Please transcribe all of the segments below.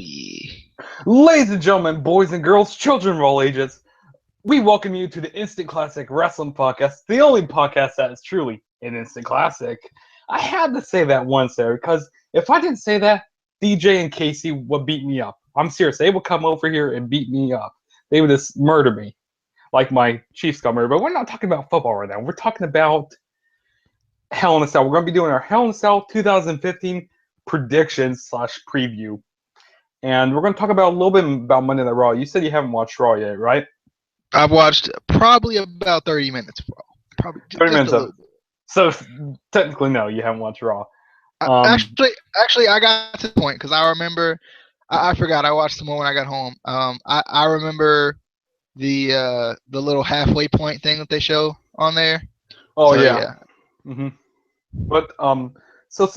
WWE. Ladies and gentlemen, boys and girls, children of all ages, we welcome you to the Instant Classic Wrestling Podcast, the only podcast that is truly an instant classic. I had to say that once there because if I didn't say that, DJ and Casey would beat me up. I'm serious. They would come over here and beat me up. They would just murder me, like my Chiefs got murdered. But we're not talking about football right now. We're talking about Hell in a Cell. We're going to be doing our Hell in a Cell 2015 predictions slash preview. And we're going to talk about a little bit about Monday Night Raw. You said you haven't watched Raw yet, right? I've watched probably about 30 minutes of Raw. Probably 30 just minutes a of. little bit. So technically, no, you haven't watched Raw. Actually, I got to the point because I remember. I forgot. I watched some more when I got home. I remember the little halfway point thing that they show on there. Oh So, yeah. But so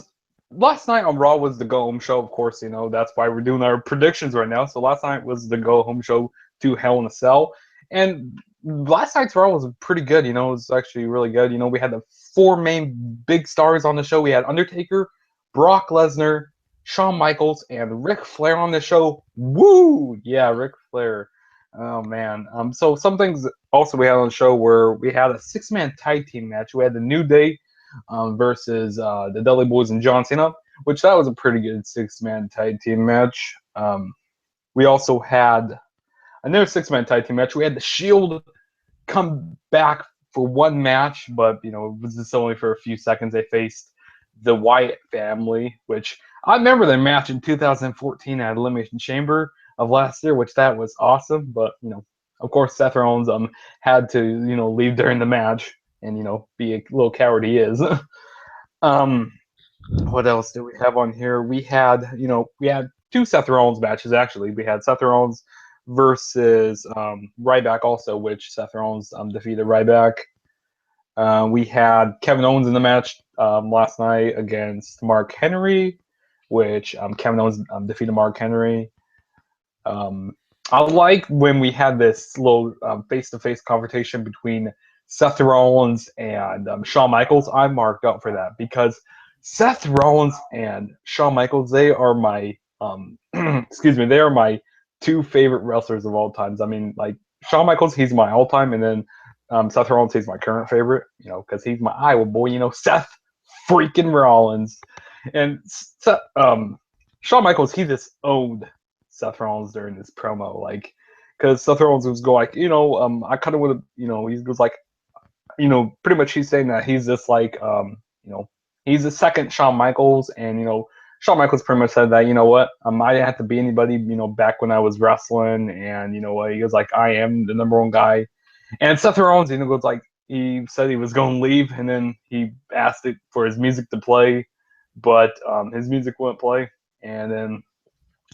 last night on Raw was the go home show. Of course, you know that's why we're doing our predictions right now. So last night was the go home show to Hell in a Cell, and last night's Raw was pretty good. You know, it was actually really good. You know, we had the four main big stars on the show. We had Undertaker, Brock Lesnar, Shawn Michaels, and Ric Flair on the show. Woo! Yeah, Ric Flair. Oh man. So some things also we had on the show where we had a six-man tag team match. We had the New Day versus the Dudley Boys and John Cena, which that was a pretty good six-man tag team match. We also had another six-man tag team match. We had the Shield come back for one match, but you know it was just only for a few seconds. They faced the Wyatt family, which I remember their match in 2014 at Elimination Chamber of last year, which that was awesome. But you know, of course, Seth Rollins had to leave during the match and be a little coward he is. What else do we have on here? We had two Seth Rollins matches actually. We had Seth Rollins versus Ryback also, which Seth Rollins defeated Ryback. We had Kevin Owens in the match last night against Mark Henry, which Kevin Owens defeated Mark Henry. I like when we had this little face-to-face confrontation between Seth Rollins and Shawn Michaels. I marked up for that because Seth Rollins and Shawn Michaels, they are my they are my two favorite wrestlers of all times. I mean, like Shawn Michaels, he's my all-time, and then Seth Rollins, he's my current favorite. You know, because he's my Iowa boy. You know, Seth freaking Rollins, and Shawn Michaels, he just owned Seth Rollins during this promo, like, because Seth Rollins was going like, I kind of would have, he was like, pretty much he's saying that he's just like, he's the second Shawn Michaels, and Shawn Michaels pretty much said that, you know what, I didn't have to be anybody, back when I was wrestling, and he was like, I am the number one guy, and Seth Rollins, goes like, he said he was going to leave, and then he asked it for his music to play, but his music wouldn't play, and then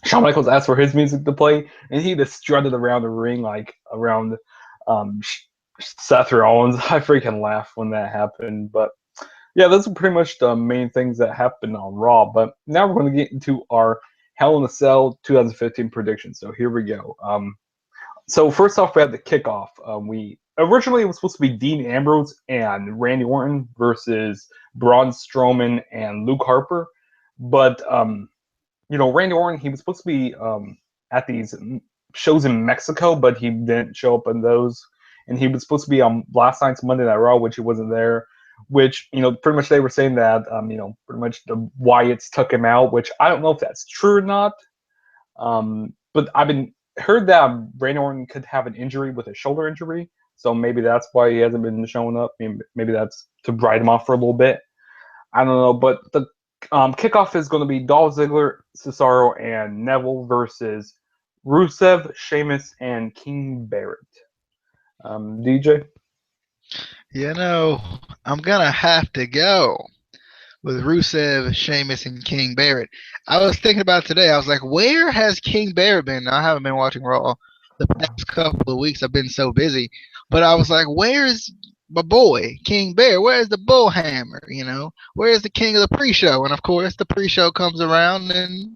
Shawn Michaels asked for his music to play, and he just strutted around the ring like around Seth Rollins. I freaking laughed when that happened. But yeah, those are pretty much the main things that happened on Raw. But now we're going to get into our Hell in a Cell 2015 predictions. So here we go. So first off, we have the kickoff. We originally it was supposed to be Dean Ambrose and Randy Orton versus Braun Strowman and Luke Harper, but Randy Orton, he was supposed to be at these shows in Mexico, but he didn't show up on those. And he was supposed to be on last night's Monday Night Raw, which he wasn't there. Which, pretty much they were saying that, pretty much the Wyatts took him out, which I don't know if that's true or not. But I've heard that Randy Orton could have an injury with a shoulder injury. So maybe that's why he hasn't been showing up. Maybe that's to write him off for a little bit. I don't know, but the kickoff is going to be Dolph Ziggler, Cesaro, and Neville versus Rusev, Sheamus, and King Barrett. DJ? I'm going to have to go with Rusev, Sheamus, and King Barrett. I was thinking about it today. I was like, where has King Barrett been? I haven't been watching Raw the past couple of weeks. I've been so busy. But I was like, where's my boy, King Bear? Where's the Bullhammer? Where's the king of the pre-show? And of course, the pre-show comes around, and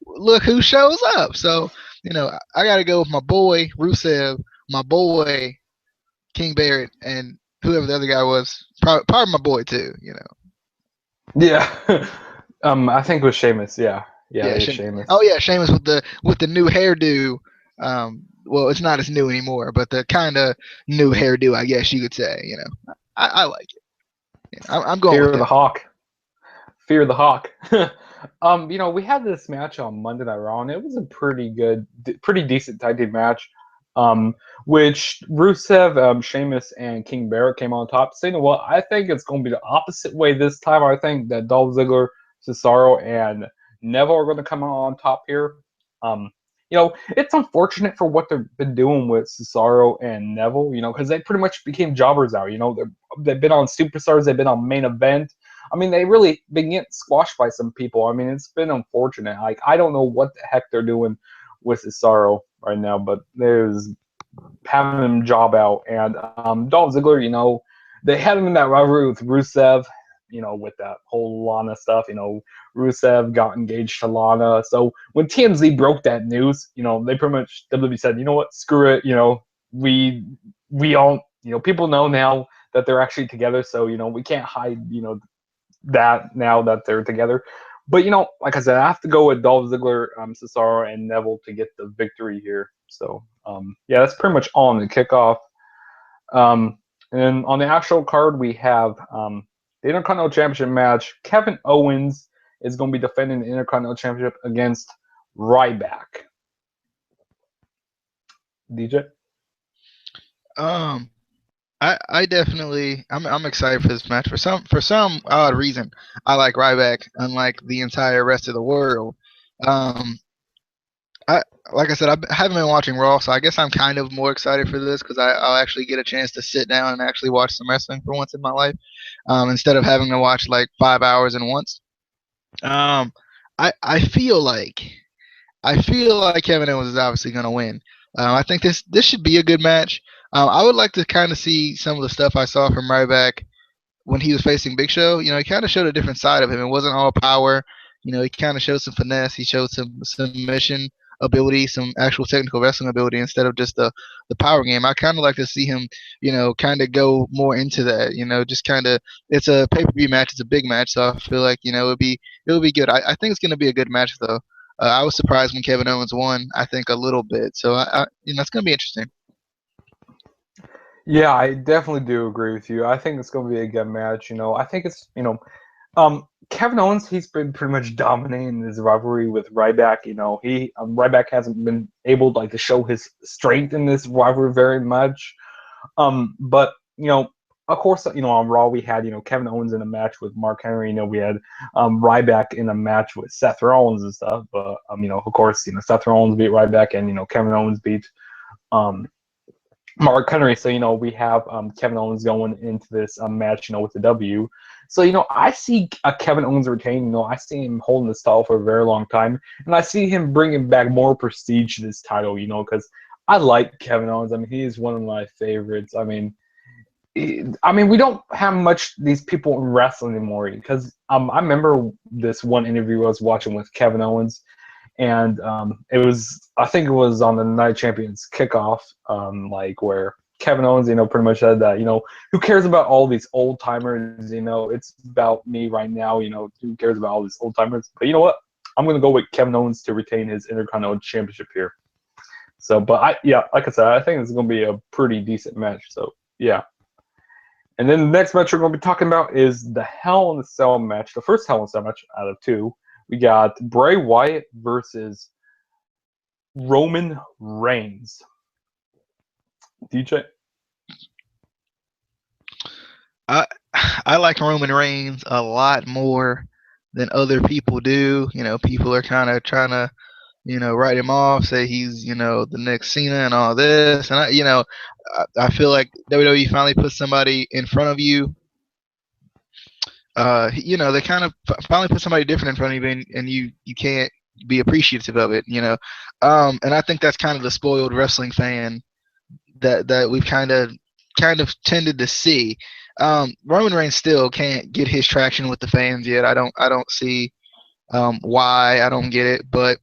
look who shows up. So, I got to go with my boy Rusev, my boy King Barrett, and whoever the other guy was. Probably my boy too. Yeah, I think with Sheamus. Yeah, Yeah, Yeah, they had Sheamus. Oh Sheamus. yeah, Sheamus with the new hairdo. Well, it's not as new anymore, but the kind of new hairdo, I guess you could say. I like it. I'm going with Fear the him. Hawk. Fear the Hawk. We had this match on Monday Night Raw, and it was a pretty good, pretty decent tag team match. Which Rusev, Sheamus, and King Barrett came on top. So you know what? I think it's going to be the opposite way this time. I think that Dolph Ziggler, Cesaro, and Neville are going to come out on top here. Um, it's unfortunate for what they've been doing with Cesaro and Neville. Because they pretty much became jobbers now. They've been on Superstars, they've been on Main Event. I mean, they really been getting squashed by some people. I mean, it's been unfortunate. Like, I don't know what the heck they're doing with Cesaro right now, but there's having him job out. And Dolph Ziggler, they had him in that rivalry with Rusev, with that whole Lana stuff. Rusev got engaged to Lana. So when TMZ broke that news, they pretty much WWE said, you know what, screw it. We all, people know now that they're actually together. So we can't hide, that now that they're together. But like I said, I have to go with Dolph Ziggler, Cesaro, and Neville to get the victory here. So yeah, that's pretty much all on the kickoff. And on the actual card, we have the Intercontinental Championship match. Kevin Owens is going to be defending the Intercontinental Championship against Ryback. DJ. Um, I definitely I'm excited for this match for some odd reason. I like Ryback, unlike the entire rest of the world. Um, I like I said, I haven't been watching Raw, so I guess I'm kind of more excited for this because I'll actually get a chance to sit down and actually watch some wrestling for once in my life, instead of having to watch like 5 hours in once. Um, I feel like Kevin Owens is obviously going to win. I think this should be a good match. I would like to kind of see some of the stuff I saw from Ryback when he was facing Big Show. He kind of showed a different side of him. It wasn't all power. He kind of showed some finesse. He showed some submission ability, some actual technical wrestling ability instead of just the power game. I kind of like to see him, kind of go more into that. Just kind of it's a pay per view match. It's a big match, so I feel like it'll be good. I think it's going to be a good match though. I was surprised when Kevin Owens won. I think a little bit, so it's going to be interesting. Yeah, I definitely do agree with you. I think it's going to be a good match. I think it's Kevin Owens, he's been pretty much dominating his rivalry with Ryback. He Ryback hasn't been able to show his strength in this rivalry very much. But of course, on Raw we had Kevin Owens in a match with Mark Henry. We had Ryback in a match with Seth Rollins and stuff. But of course, Seth Rollins beat Ryback, and Kevin Owens beat um Mark Henry. So we have Kevin Owens going into this match, with the W. So I see Kevin Owens retain. I see him holding this title for a very long time, and I see him bringing back more prestige to this title. Because I like Kevin Owens. I mean, he is one of my favorites. We don't have much these people in wrestling anymore. Because I remember this one interview I was watching with Kevin Owens, and I think it was on the Night Champions kickoff, where Kevin Owens, pretty much said that, who cares about all these old timers? It's about me right now. Who cares about all these old timers? But you know what? I'm gonna go with Kevin Owens to retain his Intercontinental Championship here. So, but like I said, I think it's gonna be a pretty decent match. So yeah. And then the next match we're going to be talking about is the Hell in a Cell match, the first Hell in a Cell match out of two. We got Bray Wyatt versus Roman Reigns. DJ? I I like Roman Reigns a lot more than other people do. People are kind of trying to write him off, say he's the next Cena and all this, and I feel like WWE finally put somebody in front of you. They kind of finally put somebody different in front of you, and you can't be appreciative of it. And I think that's kind of the spoiled wrestling fan that we've kind of tended to see. Roman Reigns still can't get his traction with the fans yet. I don't see why. I don't get it, but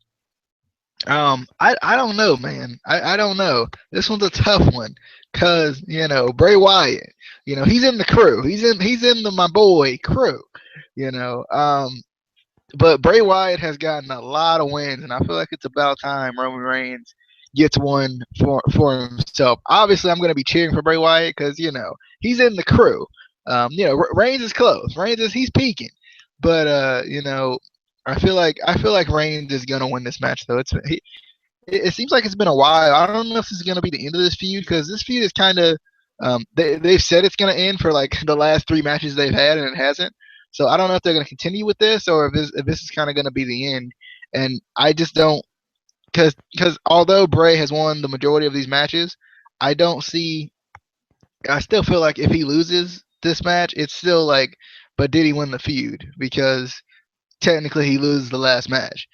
I don't know, man. I don't know. This one's a tough one because Bray Wyatt. He's in the crew. He's in the my boy crew. You know. But Bray Wyatt has gotten a lot of wins, and I feel like it's about time Roman Reigns gets one for himself. Obviously, I'm going to be cheering for Bray Wyatt because he's in the crew. Reigns is close. He's peaking, but I feel like Reigns is going to win this match though. It seems like it's been a while. I don't know if this is going to be the end of this feud because this feud is kind of they've said it's going to end for like the last three matches they've had and it hasn't. So I don't know if they're going to continue with this or if this is kind of going to be the end. And I just don't because although Bray has won the majority of these matches, I don't see. I still feel like if he loses this match, it's still like, but did he win the feud? Because technically he loses the last match.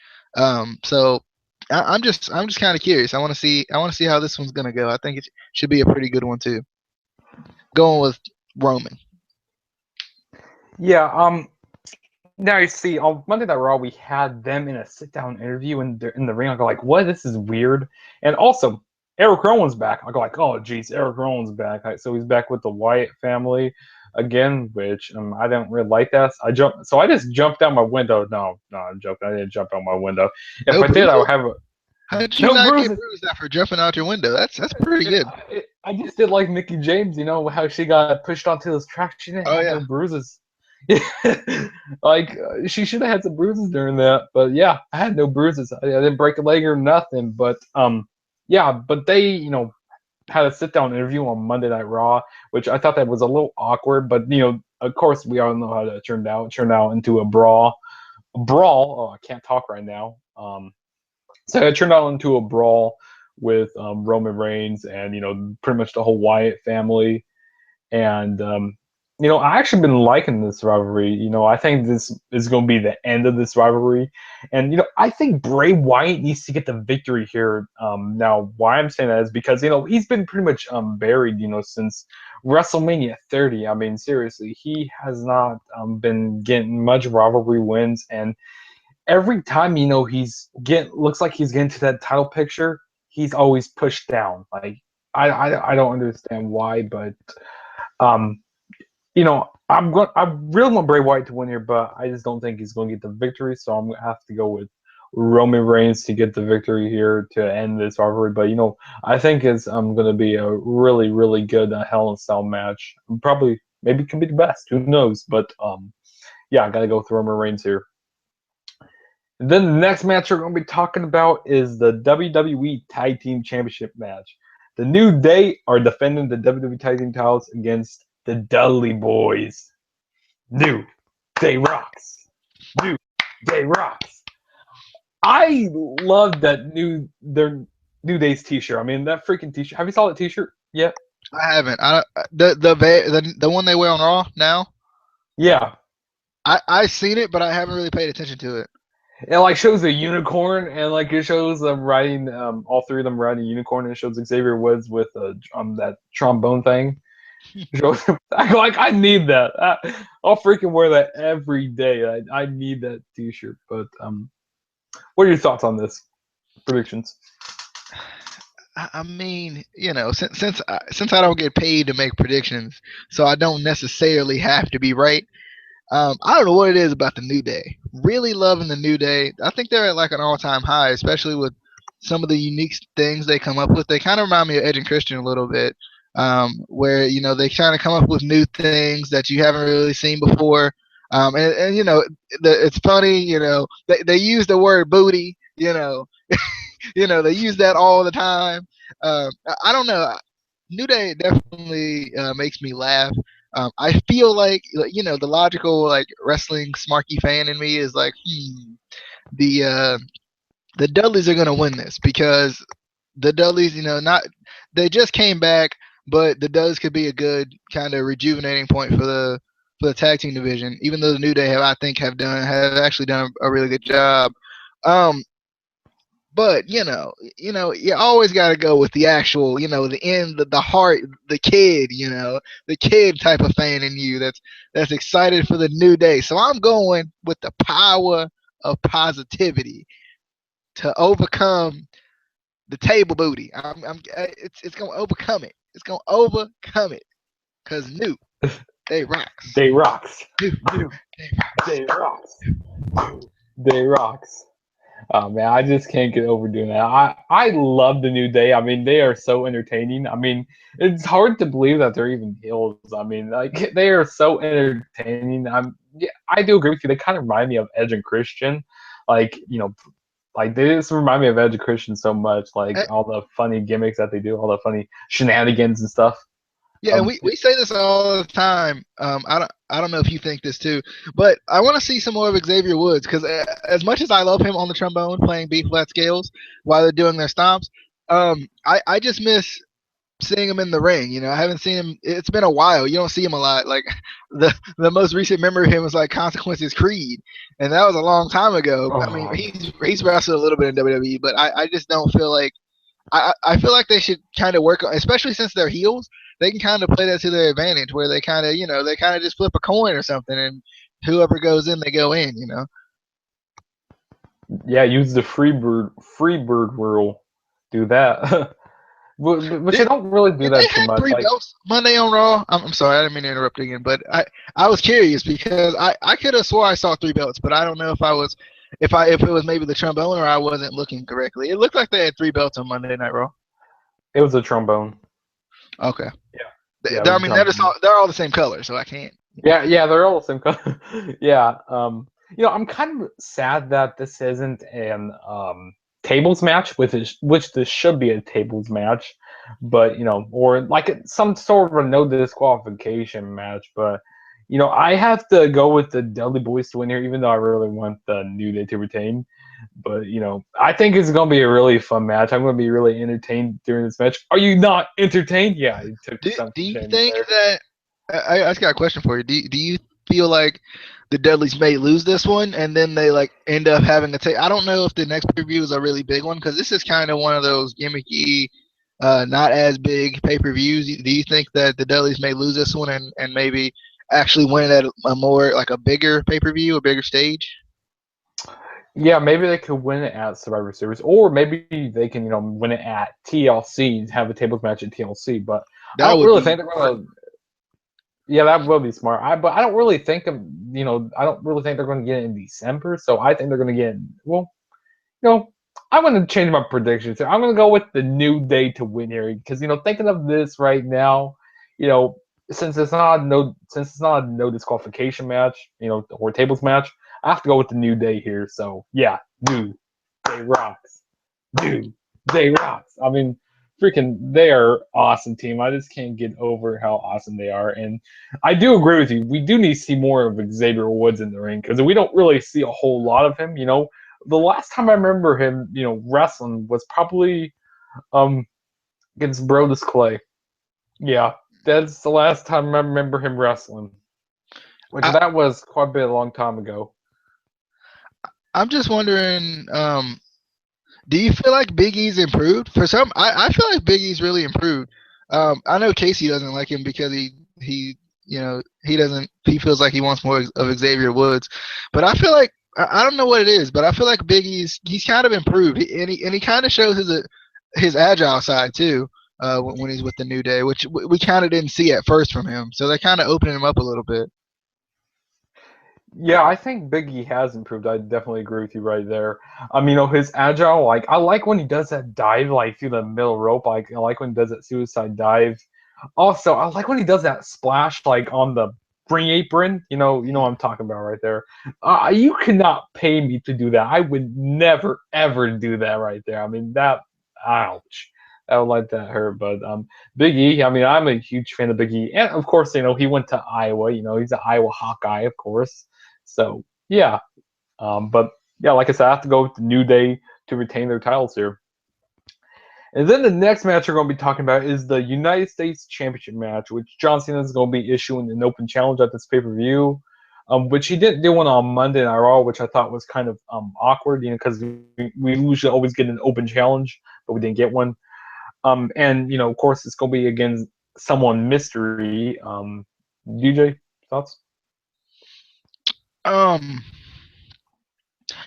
So I'm just kind of curious. I want to see how this one's gonna go. I think it should be a pretty good one too. Going with Roman. Yeah. Now you see on Monday Night Raw we had them in a sit-down interview in the ring. I go like, what? This is weird. And also, Eric Rowan's back. I go like, oh geez, Eric Rowan's back. So he's back with the Wyatt family again, which I don't really like that. So I just jumped out my window. No, I'm joking. I didn't jump out my window. If No I did, I would bruises. have How did you no not get bruises. bruised after jumping out your window? That's pretty good. I just did like Mickey James, how she got pushed onto those tracks. She didn't Oh have no yeah. bruises. Like she should have had some bruises during that, but yeah, I had no bruises. I didn't break a leg or nothing. But yeah, but they had a sit down interview on Monday Night Raw, which I thought that was a little awkward. But of course, we all know how that turned out. It turned out into a brawl. A brawl. Oh, I can't talk right now. So it turned out into a brawl with Roman Reigns and pretty much the whole Wyatt family. And I actually been liking this rivalry. I think this is going to be the end of this rivalry, and I think Bray Wyatt needs to get the victory here. Now, why I'm saying that is because he's been pretty much buried, since WrestleMania 30. I mean, seriously, he has not been getting much rivalry wins, and every time looks like he's getting to that title picture, he's always pushed down. Like I don't understand why, but um I really want Bray Wyatt to win here, but I just don't think he's going to get the victory. So I'm going to have to go with Roman Reigns to get the victory here to end this rivalry. But I think it's going to be a really really good Hell in a Cell match. Probably maybe it could be the best. Who knows? But yeah, I got to go with Roman Reigns here. And then the next match we're going to be talking about is the WWE Tag Team Championship match. The New Day are defending the WWE Tag Team titles against the Dudley Boys. New Day rocks. New Day rocks. I love that their New Day's T-shirt. I mean, that freaking T-shirt. Have you saw that T-shirt yet? I haven't. The one they wear on Raw now. Yeah. I've seen it, but I haven't really paid attention to it. It like shows a unicorn, and like it shows them riding, all three of them riding a unicorn, and it shows Xavier Woods with that trombone thing. I need that. I'll freaking wear that every day. I need that T-shirt. But what are your thoughts on this? Predictions? I mean, since I don't get paid to make predictions, so I don't necessarily have to be right. I don't know what it is about the New Day. Really loving the New Day. I think they're at like an all-time high, especially with some of the unique things they come up with. They kind of remind me of Edge and Christian a little bit, where they kind of come up with new things that you haven't really seen before. And it's funny. They use the word booty. They use that all the time. I don't know. New Day definitely makes me laugh. I feel like the logical like wrestling smarky fan in me is like, the the Dudleys are gonna win this because the Dudleys, not they just came back, but the Dudleys could be a good kind of rejuvenating point for the tag team division. Even though the New Day have actually done a really good job. Um, but you always got to go with the actual, the end, the heart, the kid type of fan in you that's excited for the New Day. So I'm going with the power of positivity to overcome the table booty. It's gonna overcome it. It's gonna overcome it because New Day rocks. Day rocks. New New Day rocks. Day rocks. Day rocks. Oh man, I just can't get over doing that. I love the New Day. I mean, they are so entertaining. I mean, it's hard to believe that they're even heels. I mean, like they are so entertaining. Yeah, I do agree with you. They kind of remind me of Edge and Christian. Like, like they just remind me of Edge and Christian so much. Like all the funny gimmicks that they do, all the funny shenanigans and stuff. Yeah, and we say this all the time. I don't know if you think this too, but I want to see some more of Xavier Woods because as much as I love him on the trombone playing B flat scales while they're doing their stomps, I just miss seeing him in the ring. I haven't seen him. It's been a while. You don't see him a lot. Like the most recent memory of him was like Consequences Creed, and that was a long time ago. I mean, Oh. he's wrestled a little bit in WWE, but I just don't feel like I feel like they should kind of work on, especially since they're heels. They can kind of play that to their advantage, where they kind of, they kind of just flip a coin or something, and whoever goes in, they go in. Yeah, use the free bird rule. Do that. Which I Did, don't really do did they that too have much. three Like, belts Monday on Raw? I'm sorry, I didn't mean to interrupt again, but I was curious because I could have swore I saw three belts, but I don't know if it was maybe the trombone or I wasn't looking correctly. It looked like they had three belts on Monday Night Raw. it was a trombone. Okay, Yeah, yeah, it I was a mean trombone. they're all the same color, so I can't. Yeah, they're all the same color. Yeah. I'm kind of sad that this isn't an tables match, which this should be a tables match, but or like some sort of a no disqualification match. But I have to go with the Dudley Boys to win here, even though I really want the New Day to retain. But I think it's gonna be a really fun match. I'm gonna be really entertained during this match. Are you not entertained? Yeah, it took Do some Do you Sheamus think there. that I just got a question for you? Do you feel like the Dudleys may lose this one and then they like end up having to take? I don't know if the next preview is a really big one because this is kind of one of those gimmicky, not as big pay per views. Do you think that the Dudleys may lose this one and maybe actually win it at a more like a bigger pay per view, a bigger stage? Yeah, maybe they could win it at Survivor Series, or maybe they can, win it at TLC and have a tables match at TLC. But I That don't would really be think they're gonna. Yeah, that will be smart. But I don't really think of, I don't really think they're going to get it in December. So I think they're going to get. Well, you know, I'm going to change my predictions here. I'm going to go with the New Day to win here because thinking of this right now, you know, since it's not a no disqualification match, or tables match, I have to go with the New Day here. So yeah, New Day rocks. New Day rocks. I mean, freaking, they are awesome team. I just can't get over how awesome they are. And I do agree with you. We do need to see more of Xavier Woods in the ring because we don't really see a whole lot of him. The last time I remember him, wrestling was probably um against Brodus Clay. Yeah, that's the last time I remember him wrestling, which I, that was quite a bit a long time ago. I'm just wondering. Do you feel like Big E's improved? For some, I feel like Big E's really improved. I know Casey doesn't like him because he feels like he wants more of Xavier Woods, but I feel like I don't know what it is, but I feel like Big he's kind of improved, and he kind of shows his agile side too. When he's with the New Day, which we kind of didn't see at first from him, so they're kind of opening him up a little bit. Yeah, I think Biggie has improved. I definitely agree with you right there. His agile, like I like when he does that dive like through the middle rope. Like I like when he does that suicide dive. Also, I like when he does that splash like on the ring apron. You know what I'm talking about right there. You cannot pay me to do that. I would never ever do that right there. I mean that, ouch. I would let that hurt. But Big E, I mean, I'm a huge fan of Big E, and of course, he went to Iowa. He's an Iowa Hawkeye, of course. So yeah, but yeah, like I said, I have to go with the New Day to retain their titles here. And then the next match we're going to be talking about is the United States Championship match, which John Cena is going to be issuing an open challenge at this pay per view. Which he didn't do one on Monday Night Raw, which I thought was kind of awkward, because we usually always get an open challenge, but we didn't get one. And of course, it's going to be against someone mystery. DJ, thoughts? Um,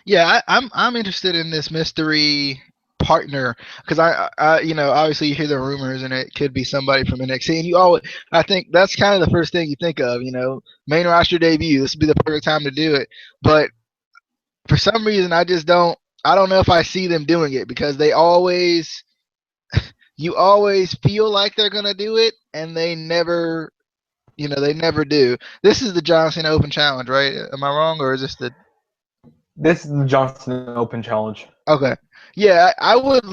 Yeah, I'm interested in this mystery partner because obviously you hear the rumors and it could be somebody from NXT and I think that's kind of the first thing you think of, main roster debut. This would be the perfect time to do it, but for some reason I just don't. I don't know if I see them doing it because they always you always feel like they're gonna do it and they never they never do. This is the John Cena Open Challenge, right? Am I wrong, or is this the? This is the Johnson Open Challenge. Okay. Yeah, I would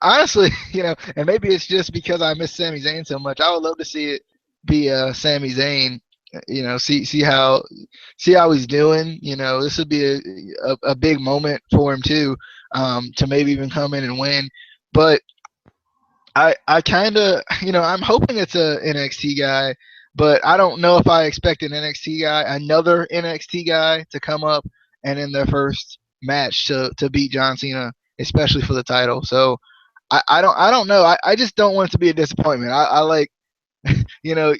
honestly, and maybe it's just because I miss Sami Zayn so much. I would love to see it be Sami Zayn. See how he's doing. This would be a big moment for him too, to maybe even come in and win. But I kind of I'm hoping it's a NXT guy, but I don't know if I expect an another NXT guy to come up and in their first match to beat John Cena, especially for the title. So I don't know. I just don't want it to be a disappointment. I like you know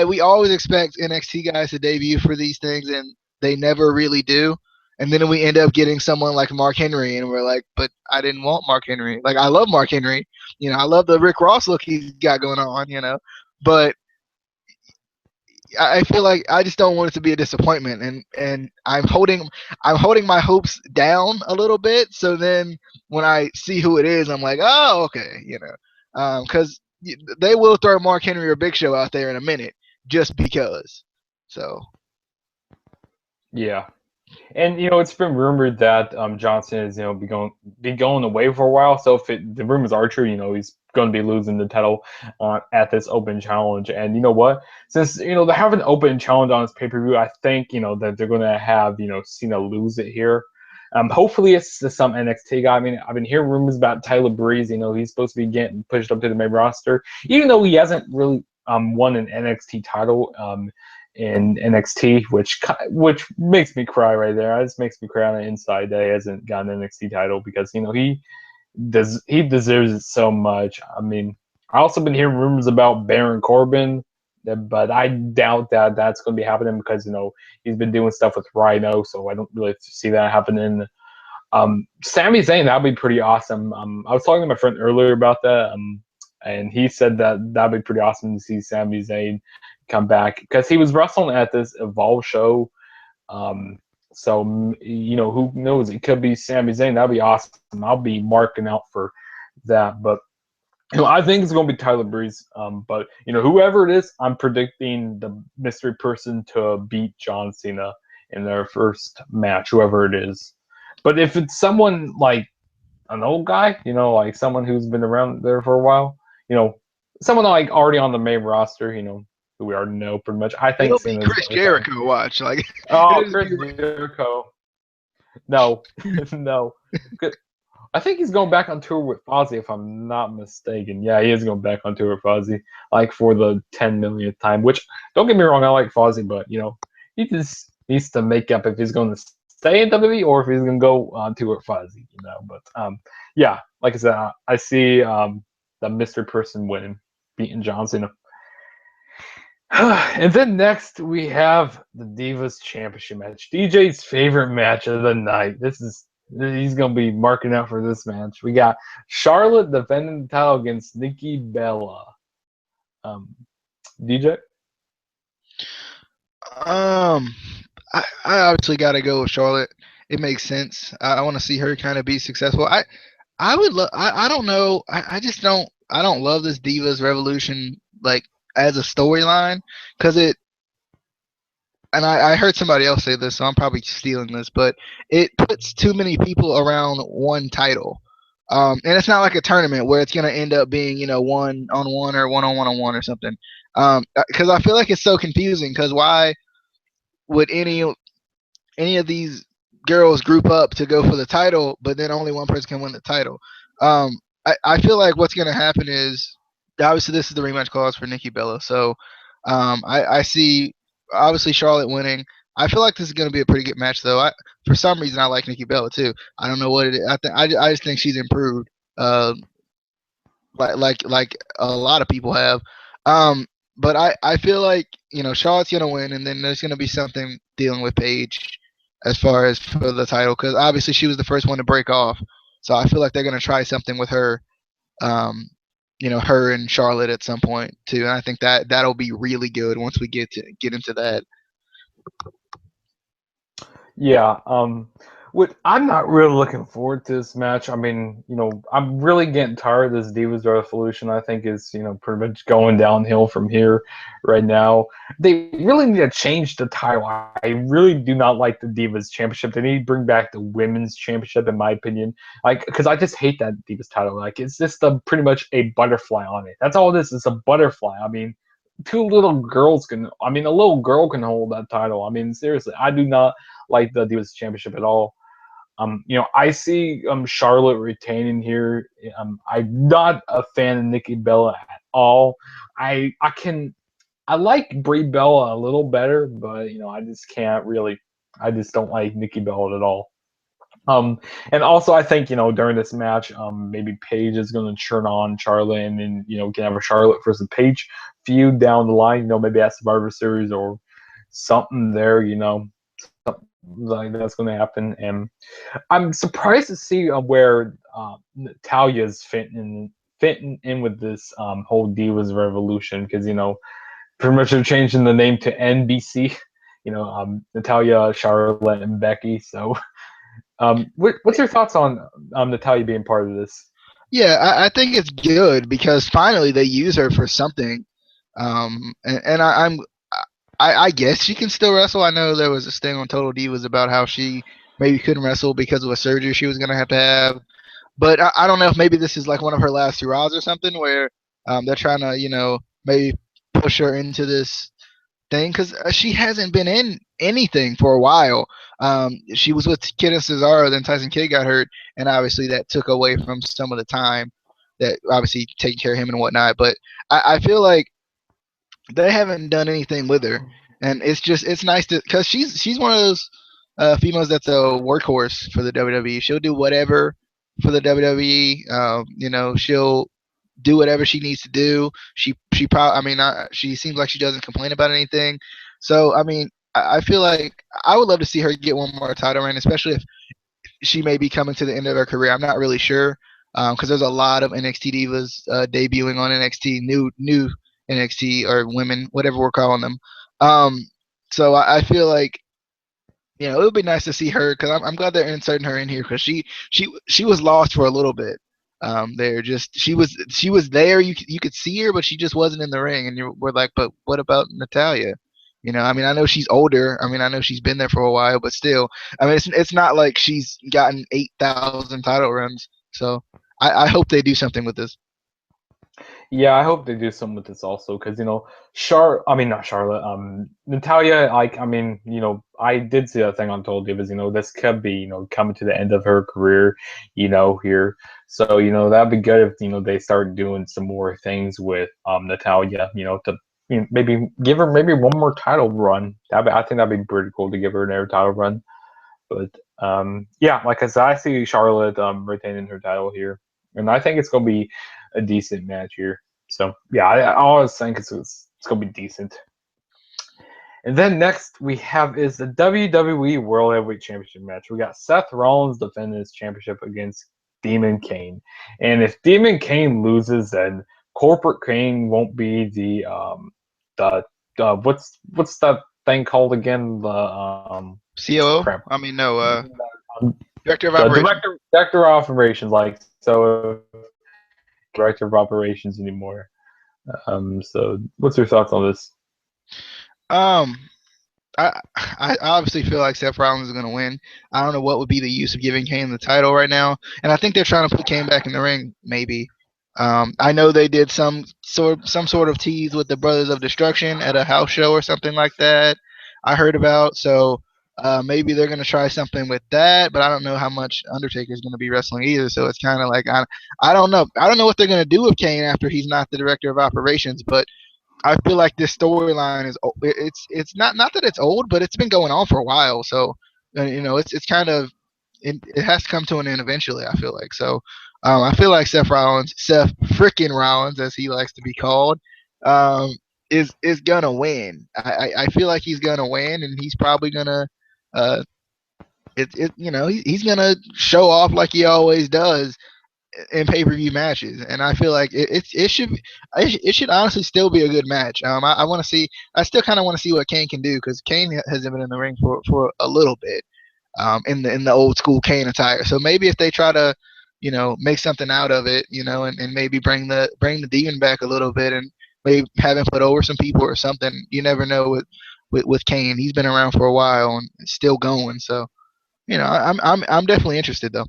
we always expect NXT guys to debut for these things, and they never really do. And then we end up getting someone like Mark Henry, and we're like, but I didn't want Mark Henry. Like, I love Mark Henry. I love the Rick Ross look he's got going on. But I feel like I just don't want it to be a disappointment, and I'm holding my hopes down a little bit. So then when I see who it is, I'm like, oh, okay, because they will throw Mark Henry or Big Show out there in a minute just because. So Yeah. And it's been rumored that Johnson is be going away for a while. So if the rumors are true, he's going to be losing the title at this Open Challenge. And you know what? Since they have an Open Challenge on this pay per view, I think that they're going to have Cena lose it here. Hopefully it's some NXT guy. I mean, I've been hearing rumors about Tyler Breeze. He's supposed to be getting pushed up to the main roster, even though he hasn't really won an NXT title. In NXT, which makes me cry right there. It just makes me cry on the inside that he hasn't gotten an NXT title because he deserves it so much. I mean, I also been hearing rumors about Baron Corbin, but I doubt that that's going to be happening because he's been doing stuff with Rhino, so I don't really see that happening. Sami Zayn, that'd be pretty awesome. I was talking to my friend earlier about that, and he said that that'd be pretty awesome to see Sami Zayn come back because he was wrestling at this Evolve show. So who knows? It could be Sami Zayn. That'd be awesome. I'll be marking out for that. But I think it's going to be Tyler Breeze. But whoever it is, I'm predicting the mystery person to beat John Cena in their first match, whoever it is. But if it's someone like an old guy, like someone who's been around there for a while, someone like already on the main roster, who we already know pretty much. I think it'll be Cena's Chris going to come. Jericho. Watch, like Oh, it'll Chris be. Jericho. No, no. I think he's going back on tour with Fozzy, if I'm not mistaken. Yeah, he is going back on tour with Fozzy, like for the 10 millionth time. Which, don't get me wrong, I like Fozzy, but he just needs to make up if he's going to stay in WWE or if he's going to go on tour with Fozzy. But yeah, like I said, I see the mystery person winning, beating John Cena. And then next we have the Divas Championship match. DJ's favorite match of the night. He's gonna be marking out for this match. We got Charlotte defending the title against Nikki Bella. DJ? Um, I obviously got to go with Charlotte. It makes sense. I want to see her kind of be successful. I would love. I don't know. I just don't. I don't love this Divas Revolution like as a storyline because it. And I heard somebody else say this, so I'm probably stealing this, but it puts too many people around one title. And it's not like a tournament where it's going to end up being, one on one or one on one or something. Because I feel like it's so confusing. Because why would any of these girls group up to go for the title, but then only one person can win the title? I feel like what's going to happen is obviously this is the rematch clause for Nikki Bella, so I see obviously Charlotte winning. I feel like this is going to be a pretty good match, though. For some reason, I like Nikki Bella too. I don't know what it is. I just think she's improved, like a lot of people have. But I feel like Charlotte's gonna win, and then there's gonna be something dealing with Paige as far as for the title, because obviously she was the first one to break off. So I feel like they're gonna try something with her, um, her and Charlotte at some point too. And I think that'll be really good once we get into that. Yeah. What I'm not really looking forward to this match. I mean, I'm really getting tired of this Divas Revolution. I think is, pretty much going downhill from here right now. They really need to change the title. I really do not like the Divas Championship. They need to bring back the Women's Championship, in my opinion. Like, because I just hate that Divas title. Like, it's just pretty much a butterfly on it. That's all it is. It's a butterfly. I mean, two little girls can. I mean, a little girl can hold that title. I mean, seriously, I do not like the Divas Championship at all. I see Charlotte retaining here. I'm not a fan of Nikki Bella at all. I like Brie Bella a little better, but I just can't really. I just don't like Nikki Bella at all. And also I think during this match, maybe Paige is going to turn on Charlotte, and then can have a Charlotte versus Paige feud down the line. Maybe at Survivor Series or something there. Something like that's going to happen. And I'm surprised to see where Natalia's fitting in with this whole Divas Revolution, because pretty much they're changing the name to NBC. Natalia, Charlotte, and Becky. So, what's your thoughts on Natalia being part of this? Yeah, I think it's good because finally they use her for something. And I guess she can still wrestle. I know there was this thing on Total Divas about how she maybe couldn't wrestle because of a surgery she was gonna have to have. But I don't know if maybe this is like one of her last hurrahs or something where they're trying to maybe push her into this thing because she hasn't been in anything for a while. She was with Kid and Cesaro, then Tyson Kidd got hurt, and obviously that took away from some of the time that obviously taking care of him and whatnot. But I feel like they haven't done anything with her, and it's nice to because she's one of those females that's a workhorse for the WWE. She'll do whatever for the WWE. She'll do whatever she needs to do. She probably, I mean, she seems like she doesn't complain about anything. So I mean, I feel like I would love to see her get one more title reign, especially if she may be coming to the end of her career. I'm not really sure because there's a lot of NXT divas debuting on NXT, new NXT or women, whatever we're calling them. Um, so I feel like it would be nice to see her because I'm glad they're inserting her in here because she was lost for a little bit. There just she was there. You could see her, but she just wasn't in the ring, and we're like, but what about Natalia? I mean, I know she's older. I mean, I know she's been there for a while, but still, I mean, it's not like she's gotten 8,000 title runs. So I hope they do something with this. Yeah, I hope they do something with this also, because I mean not Charlotte, Natalia. Like, I mean, I did see that thing on Total Divas. This could be coming to the end of her career, here. So that'd be good if they start doing some more things with Natalia. To maybe give her maybe one more title run. I think that'd be pretty cool to give her another title run. But yeah, like I said, I see Charlotte retaining her title here, and I think it's gonna be a decent match here. So yeah, I always think it's gonna be decent. And then next we have is the WWE World Heavyweight Championship match. We got Seth Rollins defending his championship against Demon Kane, and if Demon Kane loses, then Corporate Kane won't be the what's that thing called again? The COO? crap. I mean, no, Um, director of the operations. director of operations, like, so director of operations anymore. So what's your thoughts on this? Um, I obviously feel like Seth Rollins is going to win. I don't know what would be the use of giving Kane the title right now, and I think they're trying to put Kane back in the ring. Maybe. I know they did some sort of tease with the Brothers of Destruction at a house show or something like that. I heard about. So maybe they're going to try something with that, but I don't know how much Undertaker's going to be wrestling either. So it's kind of like I don't know. I don't know what they're going to do with Kane after he's not the director of operations, but I feel like this storyline is it's not that it's old, but it's been going on for a while. So it's kind of it has to come to an end eventually. I feel like so. I feel like Seth frickin' Rollins, as he likes to be called, um, is gonna win. I feel like he's gonna win, and he's probably gonna uh, he's gonna show off like he always does in pay per view matches, and I feel like it should honestly still be a good match. I want to see. I still kind of want to see what Kane can do because Kane hasn't been in the ring for a little bit. in the old school Kane attire. So maybe if they try to, make something out of it, and maybe bring the demon back a little bit, and maybe have him put over some people or something. You never know with Kane. He's been around for a while and still going. So I'm definitely interested though.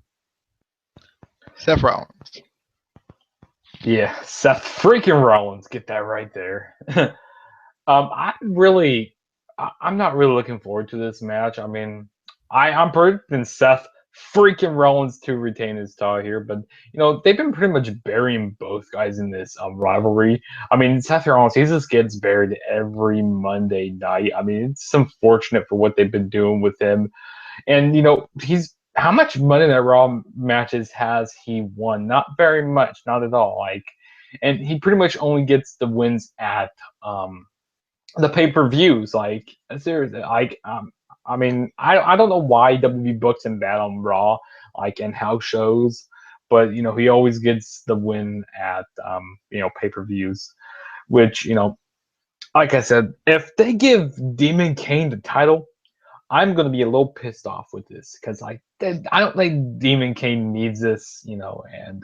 Seth Rollins. Yeah, Seth freaking Rollins, get that right there. I'm not really looking forward to this match. I mean, I'm predicting Seth freaking Rollins to retain his title here, but they've been pretty much burying both guys in this rivalry. I mean, Seth Rollins, he just gets buried every Monday night. I mean, it's unfortunate for what they've been doing with him, and he's how much Monday Night Raw matches has he won? Not very much, not at all. And he pretty much only gets the wins at the pay-per-views. Like, seriously, I mean, I don't know why WWE books him bad on Raw, and house shows, but he always gets the win at pay-per-views, which like I said, if they give Demon Kane the title, I'm gonna be a little pissed off with this because I don't think Demon Kane needs this, and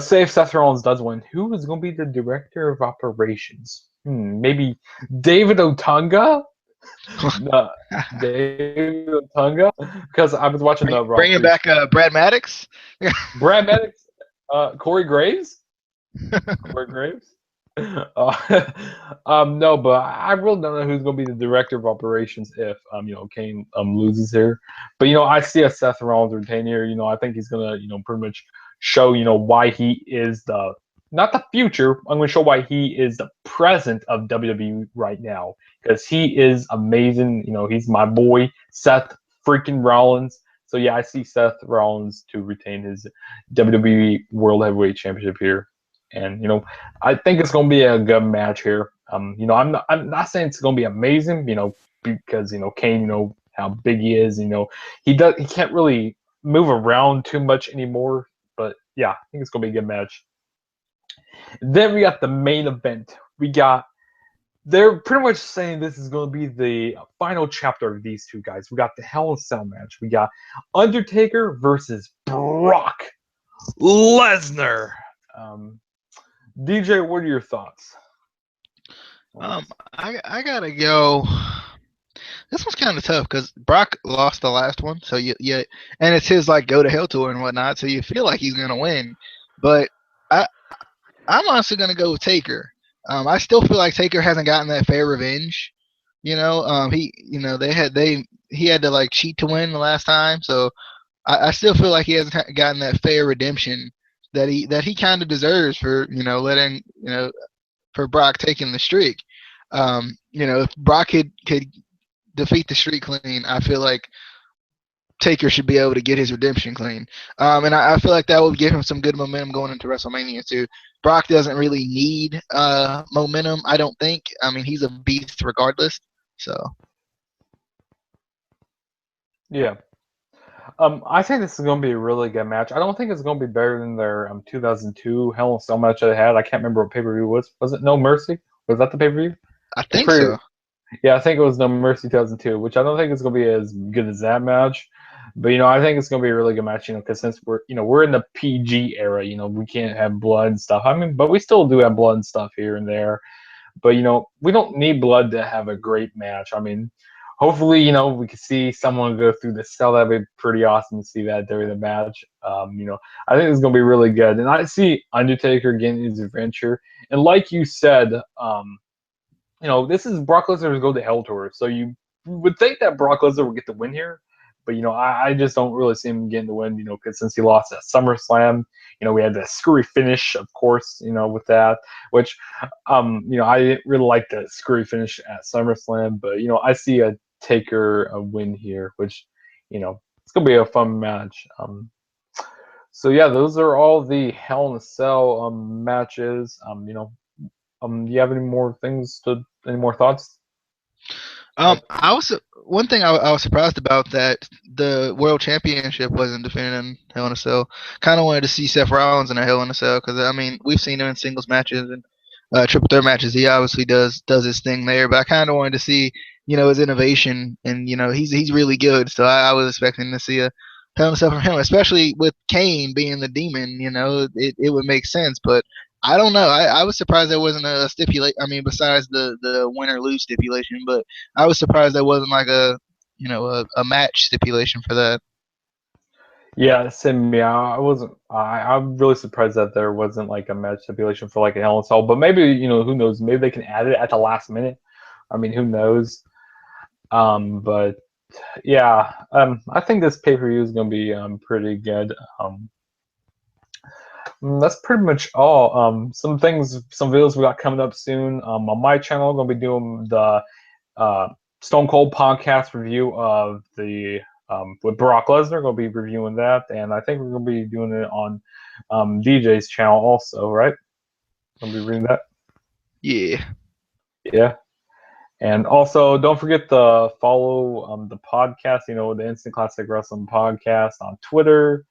say if Seth Rollins does win, who is going to be the director of operations? Maybe David Otunga. David Otunga, because I was watching the Raw. Bringing back Brad Maddox. Brad Maddox, Corey Graves. Corey Graves. No, but I really don't know who's going to be the director of operations if Kane loses here. But I see a Seth Rollins retain here. I think he's going to pretty much show why he is not the future. I'm going to show why he is the present of WWE right now, because he is amazing. He's my boy Seth freaking Rollins. So yeah, I see Seth Rollins to retain his WWE World Heavyweight Championship here. And I think it's going to be a good match here. I'm not saying it's going to be amazing, because Kane, how big he is, he can't really move around too much anymore. But yeah, I think it's going to be a good match. Then we got the main event. They're pretty much saying this is going to be the final chapter of these two guys. We got the Hell in a Cell match. We got Undertaker versus Brock Lesnar. DJ, what are your thoughts? I gotta go. This one's kind of tough because Brock lost the last one, so and it's his go to hell tour and whatnot, so you feel like he's gonna win. But I'm honestly gonna go with Taker. I still feel like Taker hasn't gotten that fair revenge. He had to cheat to win the last time, so I still feel like he hasn't gotten that fair redemption that he kind of deserves for letting for Brock taking the streak. If Brock could defeat the streak clean, I feel like Taker should be able to get his redemption clean. And I feel like that will give him some good momentum going into WrestleMania too. Brock doesn't really need momentum, I don't think. I mean, he's a beast regardless. So yeah. I think this is going to be a really good match. I don't think it's going to be better than their 2002 Hell in a Cell match they had. I can't remember what pay-per-view was. Was it No Mercy? Was that the pay-per-view? I think so. Yeah, I think it was No Mercy 2002, which I don't think is going to be as good as that match. But I think it's going to be a really good match. Because since we're in the PG era, we can't have blood and stuff. I mean, but we still do have blood and stuff here and there. But we don't need blood to have a great match. I mean, hopefully, we can see someone go through the cell. That'd be pretty awesome to see that during the match. I think it's going to be really good. And I see Undertaker getting his adventure. And like you said, this is Brock Lesnar's Go to Hell tour. So you would think that Brock Lesnar would get the win here. But, I just don't really see him getting the win, because since he lost at SummerSlam, we had the screwy finish, of course, with that, which, I didn't really like the screwy finish at SummerSlam. But, I see a Taker a win here, which, it's going to be a fun match. So, yeah, those are all the Hell in a Cell matches. Do you have any more thoughts? One thing I was surprised about that the World Championship wasn't defended in Hell in a Cell. Kind of wanted to see Seth Rollins in a Hell in a Cell because I mean we've seen him in singles matches and triple threat matches. He obviously does his thing there, but I kind of wanted to see, his innovation, and he's really good. So I was expecting to see a hell of stuff from him, especially with Kane being the demon. It would make sense, but I don't know. I was surprised there wasn't a stipulate. I mean, besides the win or lose stipulation, but I was surprised there wasn't like a match stipulation for that. Yeah, same. Yeah, I wasn't. I'm really surprised that there wasn't like a match stipulation for like a Hell in a Cell. But maybe who knows? Maybe they can add it at the last minute. I mean, who knows? But yeah, I think this pay per view is gonna be pretty good. That's pretty much all. Some things, some videos we got coming up soon. On my channel, I'm gonna be doing the uh, Stone Cold podcast review of the with Brock Lesnar. Gonna be reviewing that, and I think we're gonna be doing it on DJ's channel also, right? Gonna be reading that. Yeah. Yeah. And also, don't forget to follow the podcast, the Instant Classic Wrestling Podcast on Twitter.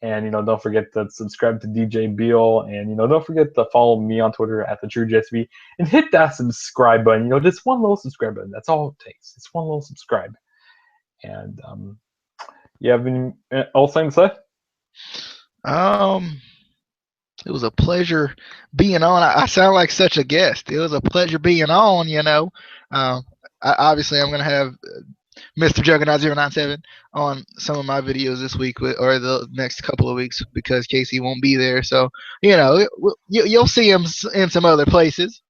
And, don't forget to subscribe to DJ Beal. And, don't forget to follow me on Twitter at the True JSV. And hit that subscribe button. Just one little subscribe button. That's all it takes. It's one little subscribe. And you have any else to say? It was a pleasure being on. I sound like such a guest. It was a pleasure being on. Obviously, I'm gonna have Mr. Juggernaut 097 on some of my videos this week or the next couple of weeks because Casey won't be there. So you'll see him in some other places.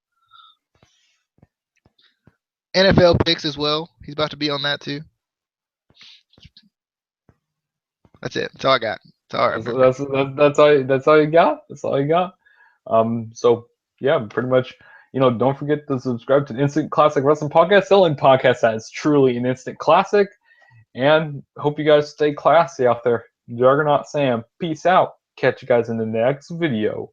NFL picks as well. He's about to be on that too. That's it. That's all I got. That's all I remember. That's all you got. That's all you got. So yeah, pretty much. Don't forget to subscribe to the Instant Classic Wrestling Podcast, selling podcast that is truly an instant classic. And hope you guys stay classy out there. Juggernaut Sam, peace out. Catch you guys in the next video.